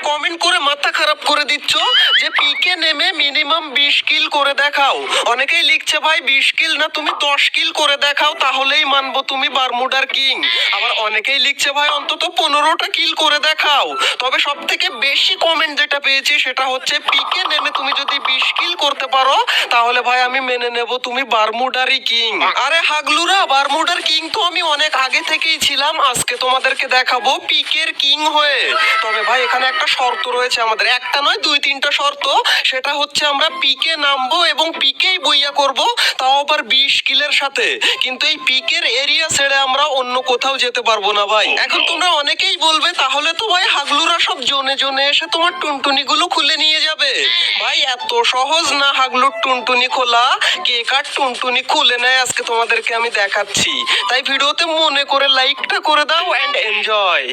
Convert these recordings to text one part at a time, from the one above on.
Comment করে মাথা খারাপ করে দিচ্ছ যে পিকে নেমে মিনিমাম 20 কিল করে দেখাও। অনেকেই লিখছে ভাই 20 কিল না, তুমি 10 কিল করে দেখাও তাহলেই মানবো তুমি বারমুডার কিং। আবার অনেকেই লিখছে ভাই অন্তত 15টা কিল করে দেখাও। তবে সব থেকে বেশি কমেন্ট যেটা পেয়েছি সেটা হচ্ছে পিকে নেমে তুমি যদি 20 কিল করতে পারো তাহলে ভাই আমি মেনে নেব তুমি বারমুডারই কিং। আরে হাগলুরা, বারমুডার কিং তো আমি অনেক আগে থেকেই ছিলাম, আজকে তোমাদেরকে দেখাবো পিকের কিং হয়ে। তবে ভাই এখানে একটা শর্ত রয়েছে আমাদের, একটা নয় 2-3টা শর্ত। সেটা হচ্ছে আমরা পিকে নামবো এবং পিকেই বইয়া করব, তাও আবার 20 কিলের সাথে। কিন্তু এই পিকের এরিয়া ছেড়ে আমরা অন্য কোথাও যেতে পারবো না ভাই। এখন তোমরা অনেকেই বলবে তাহলে তো ভাই হাগলুরা সব জোনে জোনে এসে তোমার টুনটুনি গুলো খুলে নিয়ে যাবে। ভাই এত সহজ না হাগলুর টুনটুনি খোলা। কে কার টুনটুনি খুলে নেয় আজকে তোমাদেরকে আমি দেখাচ্ছি। তাই ভিডিওতে মনে করে লাইকটা করে দাও এন্ড এনজয়।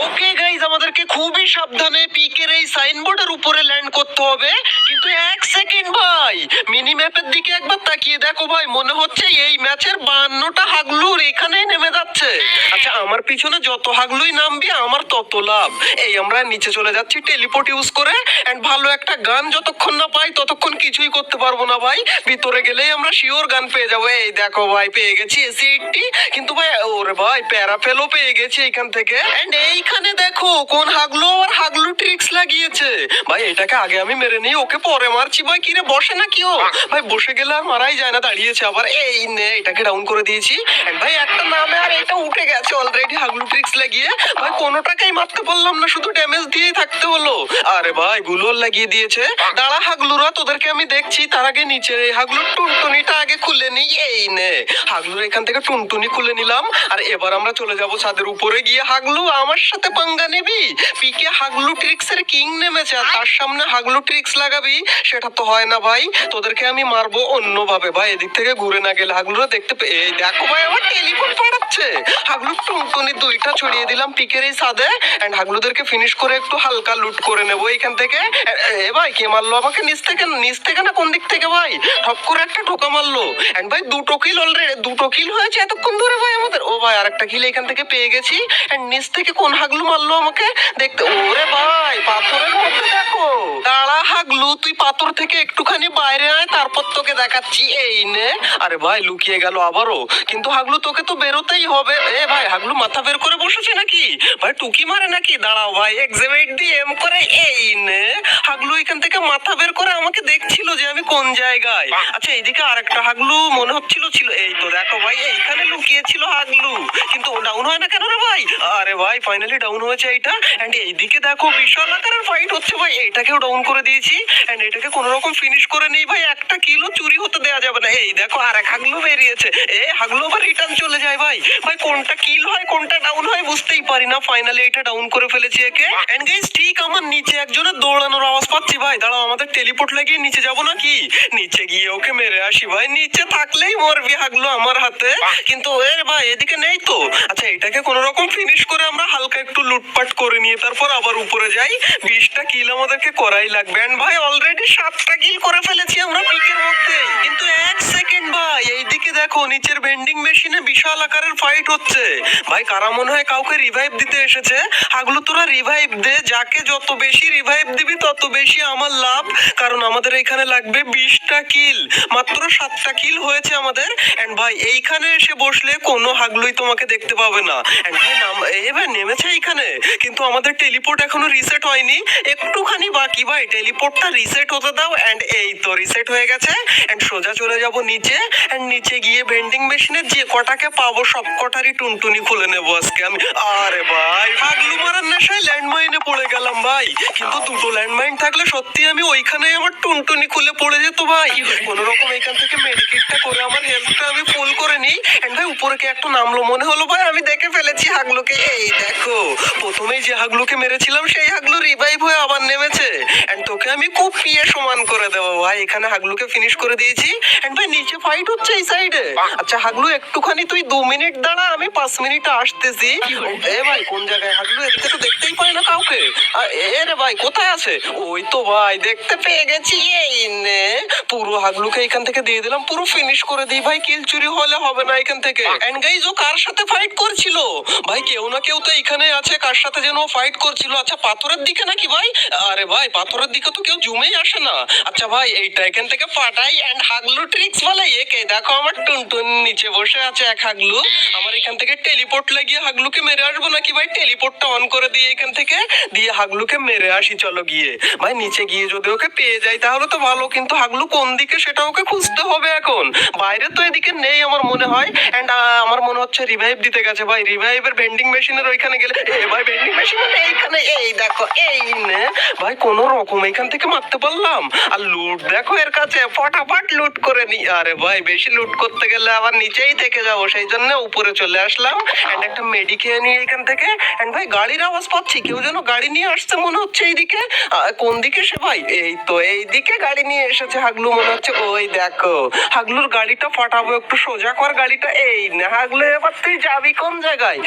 ওকে গাইজ, আমাদেরকে খুবই সাবধানে পিকের এই সাইনবোর্ডের উপরে ল্যান্ড করতে হবে। কিন্তু 1 সেকেন্ড ভাই, মিনি ম্যাপের দিকে একবার তাকিয়ে দেখো ভাই, মনে হচ্ছে এই ম্যাচের 52টা হাগলুর এখানেই নেমে যাচ্ছে। আচ্ছা আমার পিছনে যত হাগলুই নামবি আমার তত লাভ। এই আমরা নিচে চলে যাচ্ছি টেলিপোর্ট ইউজ করে, এন্ড ভালো একটা গান যতক্ষণ না পাই ততক্ষণ কিছুই করতে পারবো না ভাই। ভিতরে গেলেই আমরা শিওর গান পেয়ে যাবো। এই দেখো ভাই পেয়ে গেছি এসি-80, কিন্তু ভাই ওরে ভাই প্যারাফেলও পেয়ে গেছি এখান থেকে। এন্ড এইখানে দেখো কোন হাগলু আর হাগলু ট্রিক্স লাগিয়েছে ভাই, এটাকে আগে আমি মেরে নিই, ওকে পরে মারছি ভাই। কিরে বসে না কি ও ভাই? বসে গেলে আর মারাই যায় না, দাঁড়িয়েছে আবার। এই নে এটাকে ডাউন করে দিয়েছি। এন্ড ভাই একটা নামে আর এটা উঠে গেছে অলরেডি হাগলু ট্রিক্স লাগিয়ে। ভাই কোনোটাকেই মারতে পারলাম না, শুধু ড্যামেজ দিয়েই থাকতে হলো। আরে ভাই গুলোর লাগিয়ে দিয়েছে। দাঁড়া হাগলুরা, তোদেরকে আমি দেখছি। তার আগে নিচে এই হাগলুর টুনটুনিটা আগে খুলে নিই। এই নে হাগলুর এখান থেকে টুনটুনি খুলে নিলাম। আর এবার আমরা চলে যাব ছাদের উপরে গিয়ে। হাগলু আমার সাথে পাঙ্গা নিবি? পিকে হাগলু ট্রিক্স এর কিং নেমেছে আর তার সামনে হাগলু ট্রিক্স লাগাবি? সেটা তো হয় না ভাই, তোদেরকে আমি মারবো অন্যভাবে ভাই। এদিক থেকে ঘুরে না গেলে হাগলুরা দেখতে এই দেখো ভাই আমার টেলিফোন পাঠাচ্ছে। হাগলুর টুনটুনি 2টা ছড়িয়ে দিলাম পিকের এই ছাদে। এন্ড হাগলুদেরকে ফিনিশ করে একটু হালকা লুট করে নেবো এখান থেকে। এ ভাই কে মারলো আমাকে? নিচ থেকে না কোন দিক থেকে ভাই? ঠপ করে একটা ঠোকা মারলো। এন্ড ভাই 2টো কিল অলরেডি, 2টো কিল হয়েছে এতক্ষণ ধরে ভাই আমাদের। ও ভাই আরেকটা কিল এখান থেকে পেয়ে গেছি। এন্ড নিচ থেকে কোন হাগলু মারলো আমাকে দেখতে? ওরে ভাই পাথরের মধ্যে দেখো। দাঁড়া হাগলু, তুই পাথর থেকে একটুখানি বাইরে আয়, তারপর তোকে দেখাচ্ছি। এই নে। আরে ভাই লুকিয়ে গেল আবারও। কিন্তু হাগলু তোকে তো বেরোতেই হবে। এ ভাই হাগলু মাথা বের করে বসেছে নাকি ভাই? টুকি মারে নাকি? দাঁড়াও ভাই এক্সিবিট দিয়ে এম করে। এই নে হাগলু এখান থেকে মাথা বের করে আমাকে দেখছিল যে আমি কোন জায়গায়। আচ্ছা এইদিকে আরেকটা হাগলু মনে হচ্ছিল ছিল। এই তো দেখো ভাই এইখানে লুকিয়েছিল হাগলু, কিন্তু ডাউন হয় না কেন রে ভাই? আরে ভাই ফাইনালি ডাউন হয়েছে এইটা। এন্ড এইদিকে দেখো বিশাল আকারের ফাইট হচ্ছে ভাই, এইটাকেও ডাউন করে দিয়েছি। এন্ড এটাকে কোন রকম ফিনিশ করে নেই ভাই, একটা কিলো চুরি হতে দেওয়া যাবে না। এই দেখো আরেক হাগলু বেরিয়েছে। এ হাগলু আবার রিটার্ন চলে যায় ভাই। ভাই কোনটা কিল হয় কোনটা ডাউন হয় বুঝতেই পারি না। ফাইনালি এটা ডাউন করে ফেলেছি একে। এন্ড গাইস ঠিক আমার নিচে একজনের দৌড়ানোর আওয়াজ পাচ্ছি ভাই। দাঁড়াও আমাদের টেলিপোর্ট লাগিয়ে নিচে যাবো নাকি? নিচে গিয়ে ওকে মেরে আসি ভাই। নিচে থাকলেই মরবি হাগলু আমার হাতে, কিন্তু এ ভাই এদিকে নেই তো। আচ্ছা এটাকে কোন রকম ফিনিশ করে আমরা হালকা একটু লুটপাট করে নিয়ে তারপর আবার উপরে যাই। 20টা কিল আমাদেরকে করাই লাগবে। এন্ড ভাই অলরেডি 7টা কিল করে ফেলেছি আমরা পিকের মধ্যে। কিন্তু 1 সেকেন্ড ভাই, এইদিকে দেখো নিচের ভেন্ডিং মেশিনে বিশাল আকারের ফাইট হচ্ছে ভাই। কারা মনে হয় কাউকে রিভাইভ দিতে এসেছে। হাগলু তোরা রিভাইভ দে, যাকে যত বেশি রিভাইভ দিবি তত বেশি আমার লাভ, কারণ আমাদের এখানে লাগবে 20টা কিল। মাত্র 7টা কিল হয়েছে আমাদের। এন্ড ভাই এইখানে এসে বসলে কোনো হাগলুই তোমাকে দেখতে পাবে না। এন্ড ভাই এবার নেমেছে এইখানে, কিন্তু আমাদের টেলিপোর্ট এখনো রিসেট হয়নি, একটুখানি বাকি ভাই। টেলিপোর্টটা রিসেট হতে দাও। এন্ড এই তো রিসেট হয়ে গেছে। এন্ড সোজা চলে যাব নিচে। এন্ড নিচে গিয়ে ভেন্ডিং মেশিনে যে কটাকে পাবো সব কটারই টুনটুনি খুলে নেবো আজকে আমি। আরে ভাই হাগলু মারার নেশায় ল্যান্ডমাইনে পড়ে গেলাম ভাই, কিন্তু 2টো ল্যান্ডমাইন থাকলে সত্যি আমি ওইখানেই আমার টুনটুনি খুলে পড়ে যেত ভাই। কোন রকম এখান থেকে মেডিকেটটা করে আমার হেলথটা আমি ফুল করে নিই। এন্ড ভাই উপরে কে একটা নামলো মনে হলো ভাই, আমি দেখে ফেলেছি হাগলুকে। এই দেখো প্রথমেই যে হাগলুকে মেরেছিলাম সেই হাগলু রিভাইভ হয়ে আবার নেমেছে। এন্ড তোকে আমি খুব পিয়ে সমান করে দেবো ভাই। এখানে হাগলুকে ফিনিশ করে দিয়েছি। এন্ড ভাই নিচে ফাইট হচ্ছে এই সাইডে। আচ্ছা হাগলু একটুখানি তুই 2 মিনিট দাঁড়া, আমি 5 মিনিট আসতেছি। এ ভাই কোন জায়গায় হাগলু? এদিকে তো দেখতেই পাই না কাউকে। এরে ভাই কোথায় আছে? ওই তো ভাই দেখতে পেয়ে গেছি, এই নে। পুরো হাগলুকে এখান থেকে দিয়ে দিলাম, পুরো ফিনিশ করে দিই ভাই, কিল চুরি হলে হবে না এখান থেকে। এন্ড গাইস, ও কার সাথে ফাইট করছিল? ভাই কেউ না কেউ তো এখানে আছে, কার সাথে যেন ফাইট করছিল। আচ্ছা পাথরের দিকে নাকি ভাই? আরে ভাই পাথরের দিকে তো কেউ জুমেই আসে না। আচ্ছা ভাই এইটা এখান থেকে ফাটাই। এন্ড হাগলু ট্রিক্স বলে একে দেখো, আমার টুনটুন নিচে বসে আছে এক হাগলু। আমার এখান থেকে টেলিপোর্ট লাগিয়ে হাগলুকে মেরে আসবো নাকি ভাই? টেলিপোর্টটা অন করে দিয়ে এখান থেকে দিয়ে হাগলুকে মেরে আসি, চলো গিয়ে। ভাই নিচে গিয়ে যদি ওকে পেয়ে যাই তাহলে তো ভালো, কিন্তু হাগলু কোন দিকে সেটা ওকে খুঁজতে হবে এখন। বাইরে তো এদিকে নেই আমার মনে হয়। এন্ড আমার মনে হচ্ছে রিভাইভ দিতে গেছে ভাই। রিভাইভের ভেন্ডিং মেশিনের ওইখানে গেলে, এ ভাই ভেন্ডিং মেশিন এইখানে, এই দেখো, এই নে ভাই, কোন রকম এখান থেকে মারতে পারলাম। আর লুট দেখো এর কাছে, ফটাফট লুট করে নি। আরে ভাই বেশি লুট করতে গেলে আবার নিচেই থেকে যাবো, সেই জন্য উপরে চলে আসলাম। এন্ড একটা মেডি খেয়ে নিয়ে এখান থেকে। এন্ড ভাই গাড়ির আওয়াজ পাচ্ছি, কেউ যেন গাড়ি নিয়ে আসছে মনে হচ্ছে এইদিকে। কোন দিকে সে ভাই? এই তো এইদিকে গাড়ি নিয়ে এসেছে হাগলু মনে হচ্ছে। ওই দেখো হাগলুর গাড়িটা ফাটাবো, একটু সোজা কর গাড়িটা। এই না হাগলু, এবার তুই যাবি কোন জায়গায়?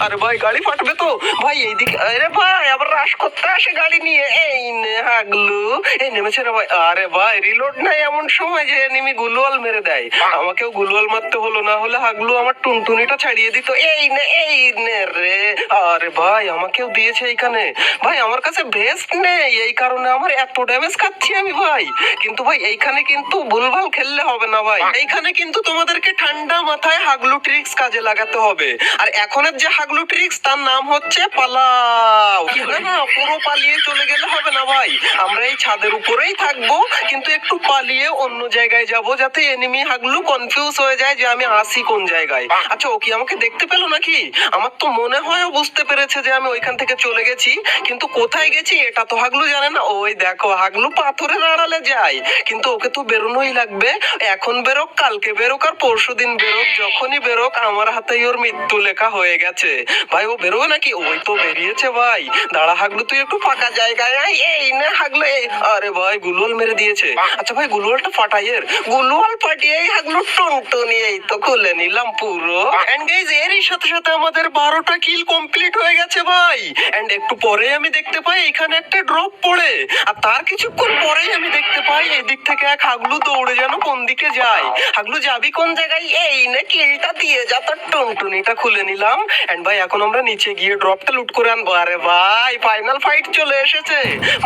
আরে ভাই গাড়ি ফাটবে তো ভাই এইদিকে। আরে ভাই আবার রাশ করতে আসে গাড়ি নিয়ে। এই নে হাগলু, এই নেমেছে রে ভাই। আরে ভাই রিলোড নাই এমন সময় যে এনিমি গুলওয়াল মেরে দেয়। আমাকেও গুলওয়াল মারতে হলো, না হলে হাগলু আমার টুনটুনিটা ছাড়িয়ে দিত। এই নে, এই নে রে। আরে ভাই আমাকেও দিয়েছে এইখানে। ভাই আমার কাছে ভেস্ট নেই, এই কারণে আমার এত ড্যামেজ খাচ্ছি আমি ভাই। কিন্তু ভাই এইখানে কিন্তু ভুলভাল খেললে হবে না ভাই। এইখানে কিন্তু তোমাদেরকে ঠান্ডা মাথায় হাগলু ট্রিক্স কাজে লাগাতে হবে। আর এখনের যে হাগলু ট্রিক্স তার নাম হচ্ছে পালাও। না না, পুরো পালিয়ে চলে গেলে হবে না ভাই। আমরা এই ছাদের উপরেই থাকবো, কিন্তু একটু পালিয়ে অন্য জায়গায় যাব, যাতে এনিমি হাগলু কনফিউজ হয়ে যায় যে আমি আসি কোন জায়গায়। আচ্ছা ও কি আমাকে দেখতে পেলো নাকি? আমার তো মনে হয় ও বুঝতে পেরেছে যে আমি ওইখান থেকে চলে গেছি, কিন্তু কোথায় গেছি এটা তো হাগলু জানে না। ওই দেখো হাগলু পাথরের আড়ালে যায়, কিন্তু ওকে তো বেরোনোই লাগবে। এখন বেরোক, কালকে বেরোক, আর পরশুদিন বেরোক, যখনই বেরোক আমার হাতেই ওর মৃত্যু লেখা হয়ে গেছে। ভাই ও বেরোবে নাকি? ওই তো বেরিয়েছে ভাই। দাঁড়া হাগলু, তুই একটু ফাঁকা জায়গায় আয়। এই না হাগলু, আরে ভাই গুলওয়াল মেরে দিয়েছে। আচ্ছা ভাই গুলওয়ালটা ফাটাই, এর গুলওয়াল ফাটিয়েই হাগলু টুনটুনি এই তো খুলে নিলাম পুরো। এন্ড গাইস এরই সাথে সাথে আমাদের 12টা কিল কমপ্লিট হয়ে গেছে ভাই। এন্ড একটু পরে আমি দেখতে পাই এখানে একটা ড্রপ পড়ে, আর তার কিছুক্ষণ পরেই আমি দেখতে পাই এদিক থেকে এক হাগলু দৌড়ে যেন কোন দিকে যায়। হাগলু যাবি কোন জায়গায়? এই নে কিলটা দিয়ে যা, তোর টুনটুনিটা খুলে নিলাম। এন্ড ভাই এখন আমরা নিচে গিয়ে ড্রপটা লুট করে আনবো। আরে ভাই ফাইনাল ফাইট চলে এসেছে,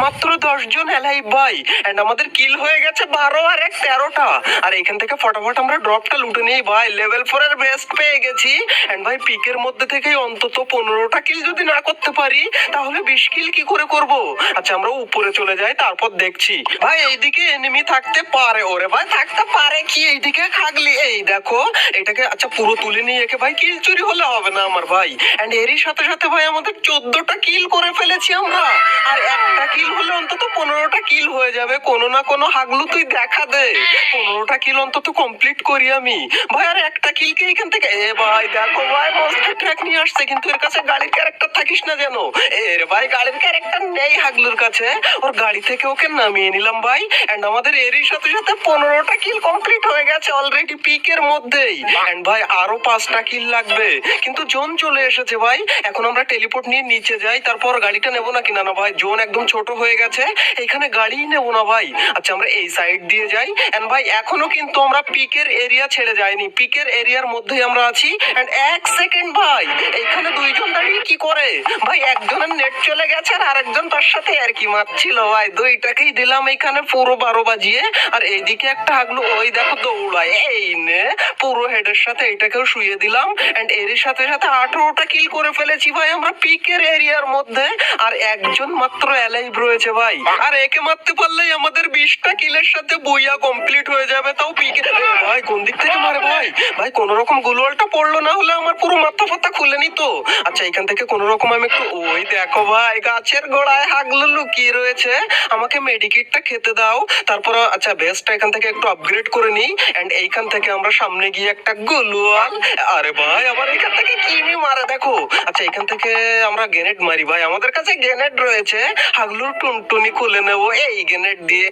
মাত্র 10 জন এলাইভ ভাই। এন্ড আমাদের কিল হয়ে গেছে 12 আর 1 13টা। আর এখান থেকে ফটাফট আমরা ড্রপটা লুটে নিই ভাই। লেভেল 4 এর বেস্ট পেয়ে গেছি। এন্ড ভাই পিকের মধ্যে থেকে অন্তত 15টা কিল যদি না করতে পারি তাহলে 20 কিল কি করে করব? আচ্ছা আমরা উপরে চলে যাই, তারপর দেখছি। ভাই এইদিকে এনিমি থাকতে পারে। ওরে ভাই থাকতে পারে কি এইদিকে খাগলি? এই দেখো এটাকে, আচ্ছা পুরো তুলে নিয়ে একে ভাই, কিল চুরি হলে হবে না আমার ভাই। এন্ড এরই সাথে সাথে ভাই আমাদের 14টা কিল করে ফেলেছি আমরা। আর একটা কিল হলে অন্তত 15টা কিল হয়ে যাবে। কোনো না কোনো হাগলু তুই দেখা দে, 15টা কিল অন্তত কমপ্লিট করি আমি ভাই। আর একটা কিলকে এখান থেকে, এ ভাই দেখো ভাই মনস্টার ট্র্যাক নিয়ে আসছে, কিন্তু এর কাছে গাড়ির ক্যারেক্টার থাকিস না যেন। এর ভাই গাড়ির ক্যারেক্টার নেই হাগলুর কাছে, ওর গাড়ি থেকে ওকে নামিয়ে নিলাম ভাই। এন্ড আমাদের এরই সাথে সাথে 15টা কিল কমপ্লিট হয়ে গেছে অলরেডি পিকের মধ্যেই। এন্ড ভাই আরো 5টা কিল লাগবে, কিন্তু জোন চলে এসেছে ভাই। এখন আমরা টেলিপোর্ট নিয়ে নিচে যাই, তারপর গাড়িটা নেবো না কিনা। না ভাই জোন একদম ছোট হয়ে গেছে, এখানে গাড়িই নেবো না ভাই। আচ্ছা আমরা এই সাইড দিয়ে যাই। এন্ড ভাই এখনো কিন্তু আমরা পিকের এরিয়া ছেড়ে যাইনি, পিকের এরিয়ার মধ্যেই আমরা আছি। এন্ড 1 সেকেন্ড ভাই, এখানে দুইজন দাঁড়িয়ে কি করে ভাই? একজনের নেট চলে গেছে আর আরেকজন তার সাথে আর কি মারছিল ভাই। দুইটাকেই দিলাম এখানে পুরো 12 বাজিয়ে। আর এইদিকে একটা হাগলু ওই দেখো দৌড়ায়, এই নে পুরো হেডের সাথে এটাকেও শুয়ে দিলাম। এন্ড এরই সাথে সাথে 18টা কিল করে ফেলেছি ভাই আমরা পিকের এরিয়ার মধ্যে। আর একজন মাত্র অ্যালাইভ রয়েছে ভাই। আর একে মারতে পারলেই আমাদের 20টা কিলের সাথে বইয়া কমপ্লিট হয়ে যাবে, তাও পিকে। ভাই কোন দিক থেকে মারে ভাই? ভাই কোন রকম গুলওয়ালটা পড়লো, না হলে আমার পুরো মাথা ফাতা খুলে নিত। আচ্ছা এখান থেকে কোন রকম আমি একটু, ওই দেখো ভাই গাছের গোড়ায় হাগলু লুকিয়ে রয়েছে। আমাকে মেডিকেটটা খেতে দাও, তারপর আচ্ছা বেস্টটা এখান থেকে একটু আপগ্রেড করে নিই। এন্ড এইখান থেকে আমরা সামনে গিয়ে একটা গুলওয়াল। আরে ভাই আবার এখান থেকে কিমি মারে দেখো। আচ্ছা এখান থেকে আমরা গ্রেনেড মারি ভাই, আমাদের কাছে গ্রেনেড রয়েছে। হাগলুর টুনটুনি খুলে নেবো এই গ্রেনেড দিয়ে।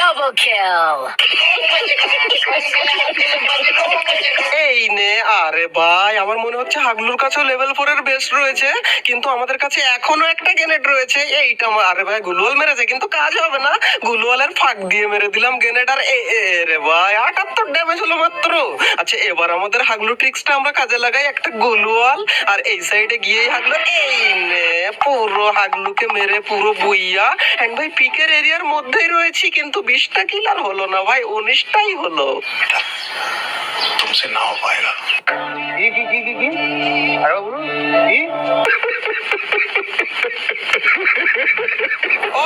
Double kill. এই নে। আরে ভাই, আমার মনে হচ্ছে হাগলুর কাছেও লেভেল 4 এর বেস্ট রয়েছে, কিন্তু আমাদের কাছে এখনো একটা গ্রেনেড রয়েছে। এইটা আরে ভাই, গুলওয়াল মেরেছে কিন্তু কাজ হবে না। গুলওয়ালের ফাঁক দিয়ে মেরে দিলাম গ্রেনেড। আর রে ভাই, 78 ড্যামেজ হলো মাত্র। আচ্ছা, এবার আমাদের হাগলু ট্রিক্সটা আমরা কাজে লাগাই। একটা গুলওয়াল আর এই সাইডে গিয়ে হাগলু। এই নে, পুরো হাগলুকে মেরে পুরো বুইয়া। এন্ড ভাই, পিকের এরিয়ার মধ্যেই রয়েছি, কিন্তু 20টা কিল আর হলো না ভাই, 19টাই হলো। तुमसे ना हो पाएगा। কি আরে বলুন কি।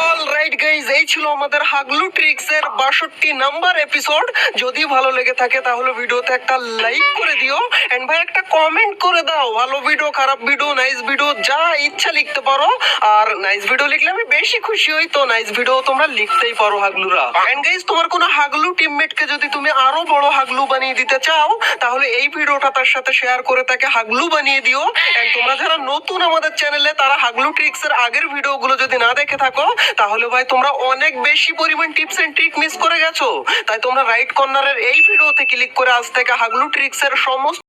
অলরাইট গাইজ, এই ছিল আমাদের হাগলু ট্রিক্স এর 62 নাম্বার এপিসোড। যদি ভালো লেগে থাকে তাহলে ভিডিওতে একটা লাইক করে দিও, এন্ড ভাই একটা কমেন্ট করে দাও। ভালো ভিডিও, খারাপ ভিডিও, নাইস ভিডিও, যা ইচ্ছা লিখতে পারো। আর নাইস ভিডিও লিখলে আমি বেশি খুশি হই, তো নাইস ভিডিও তোমরা লিখতেই পারো হাগলুরা। এন্ড গাইজ, তোমার কোনো হাগলু টিমমেটকে যদি তুমি আরো বড় হাগলু বানিয়ে দিতে চাও, তাহলে এই ভিডিওটা তার সাথে শেয়ার করে তাকে হাগলু বানিয়ে দিও। এন্ড তোমরা যারা নতুন আমাদের চ্যানেলে, তারা হাগলু ট্রিক্স এর আগের ভিডিওগুলো যদি না দেখে থাকো, তাহলে ভাই তোমরা অনেক বেশি পরিমাণ টিপস এন্ড ট্রিক মিস করে গেছো। তাই তোমরা রাইট কর্নারের এই ভিডিওতে ক্লিক করে আজ থেকে হাগলু ট্রিক্স এর সমস্ত